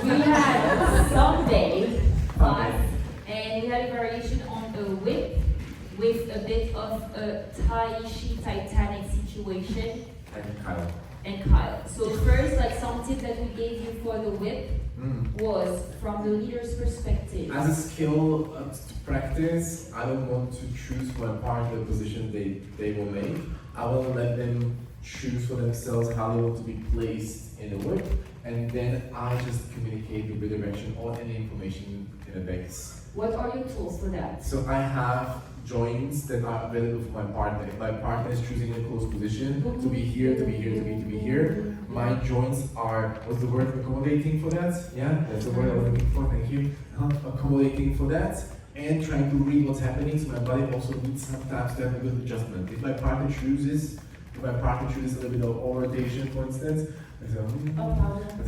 We had Sunday class, and we had a variation on a whip with a bit of a Titanic situation. And Kyle. So first, like some tip that we gave you for the whip was from the leader's perspective. As a skill to practice, I don't want to choose for my partner the position they will make. I will let them choose for themselves how they want to be placed in the whip, and then I just communicate the redirection or any information in a base. What are your tools for that? So I have joints that are available for my partner. If my partner is choosing a close position to be here, to be here, to be here, my joints are, what's the word, accommodating for that? Yeah, that's the word I was looking for, thank you. Accommodating for that, and trying to read what's happening, so my body also needs sometimes to have a good adjustment. If my partner chooses a little bit of over rotation, for instance, that's an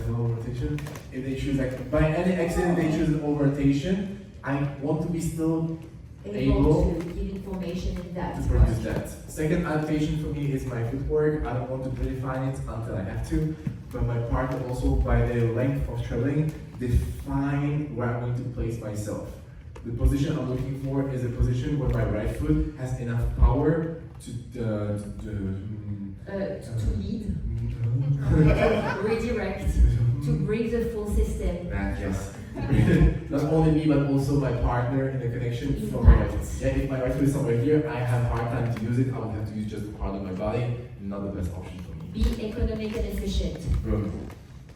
over rotation. If they choose, like, by any accident they choose an over rotation, I want to be still able to give information in that. To produce that. Second adaptation for me is my footwork. I don't want to predefine it until I have to, but my partner also, by the length of traveling, define where I'm going to place myself. The position I'm looking for is a position where my right foot has enough power to lead, redirect, to bring the full system. Yes. Not only me, but also my partner in the connection from my right. Yeah, if my right foot is somewhere here, I have a hard time to use it. I will have to use just part of my body. Not the best option for me. Be economic and efficient.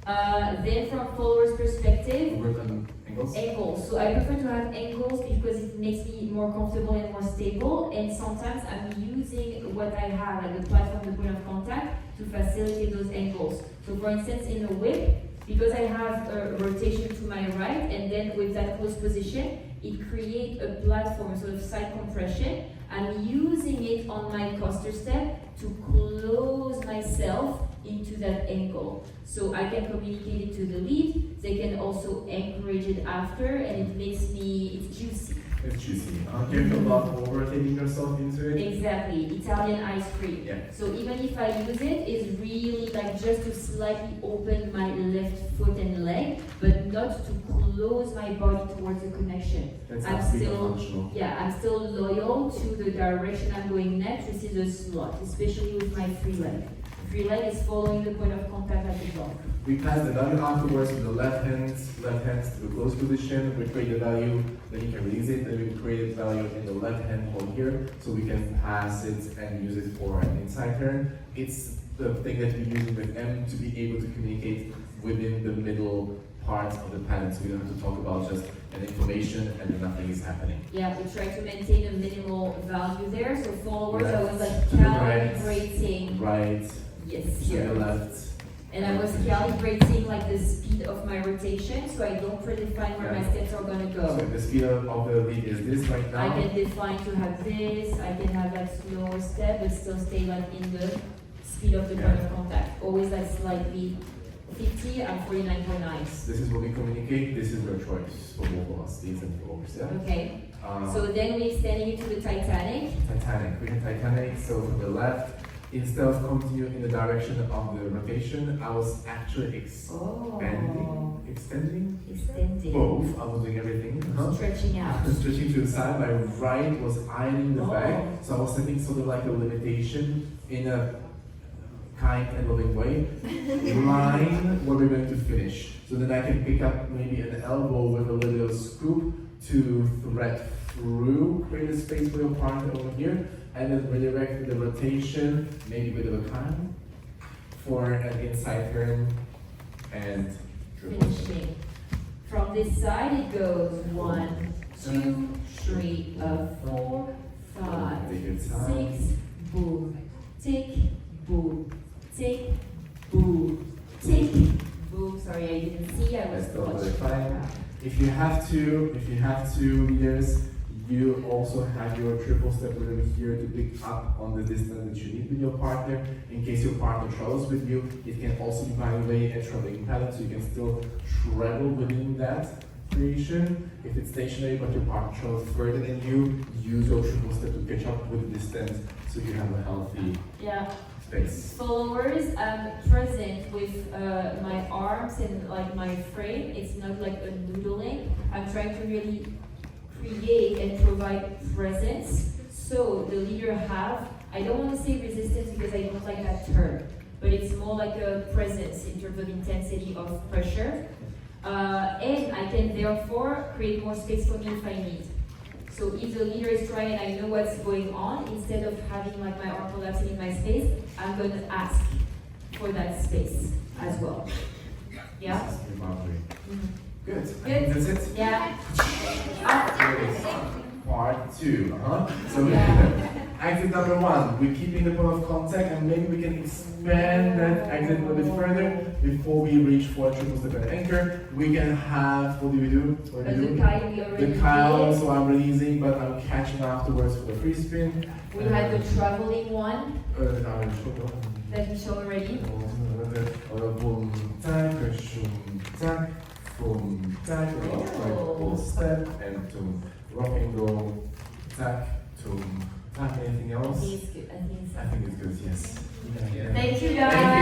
Then from follower's perspective, work on angles. Angles. So I prefer to have angles because it makes me more comfortable and more stable. And sometimes I'm using what I have, like the platform, the point of contact, to facilitate those angles. So for instance, in a whip, because I have a rotation to my right, and then with that close position, it creates a platform, sort of side compression. I'm using it on my coaster step to close myself into that angle. So I can communicate it to the lead, they can also encourage it after, and it makes it's juicy. It's juicy. Careful about over-rotating yourself into it. Exactly, Italian ice cream. Yeah. So even if I use it, it's really like just to slightly open my left foot and leg, but not to close my body towards the connection. That's I'm functional. I'm still loyal to the direction I'm going next. This is a slot, especially with my free leg. Free leg is following the point of contact at the block. We pass the value afterwards with the left hand to the close position. We create the value, then you can release it, then we create the value in the left hand hold here, so we can pass it and use it for an inside turn. It's the thing that we use with M to be able to communicate within the middle parts of the pattern, so we don't have to talk about just an information and then nothing is happening. Yeah, we try to maintain a minimal value there. So followers, I was like to the calibrating. Right. Yes, To here. the left. And I was calibrating like the speed of my rotation, so I don't predefine where my steps are gonna go. So the speed of the lead is this right now. I can define to have this, I can have that slower step, but still stay like in the speed of the point of contact. Always like slightly 50 and 49.9. This is what we communicate, this is your choice for both of us, these and forwards, yeah? Okay. So then we're extending it to the Titanic. Titanic, we have Titanic, so from the left, instead of continuing in the direction of the rotation, I was actually extending both. I was doing everything. Stretching out. Stretching to the side. My right was ironing the back, so I was setting sort of like a limitation in a kind and loving way. Line where we're going to finish. So then I can pick up maybe an elbow with a little scoop to thread through, create a space for your partner over here, and then redirect the rotation, maybe with a kind, for an inside turn and finishing. From this side it goes 1, 2, 3, 4, 5, 6, boom, tick, boom, tick, boom, tick, boom. Sorry, I didn't see. I was watching. If you have to, leaders, you also have your triple step rhythm here to pick up on the distance that you need with your partner. In case your partner travels with you, it can also be, by the way, a traveling pattern, so you can still travel within that creation. If it's stationary but your partner travels further than you, use your triple step to catch up with the distance so you have a healthy space. Followers, I'm present with my arms and like my frame. It's not like a noodling. I'm trying to really create and provide presence. So the leader I don't want to say resistance because I don't like that term, but it's more like a presence in terms of intensity of pressure. And I can therefore create more space for me if I need. So if the leader is trying and I know what's going on, instead of having like my arm collapsing in my space, I'm going to ask for that space as well. Yeah? This is the boundary. Mm-hmm. Good. Good. That's it. Yeah. Part 2. So Yeah. exit number 1, we're keeping the point of contact, and maybe we can expand that exit a little bit further before we reach for triple step and anchor. We can have, what do we do? What do we do? The kite we already The kite, did. so I'm releasing, but I'm catching afterwards for the free spin. We had the traveling one The that we showed already. boom, tack, shoom, tack, boom, tack, full step, and to rock and go, tack, to tack. Anything I else? think it's good. I think it's I think it's good, yes. Yeah. Thank you Thank guys.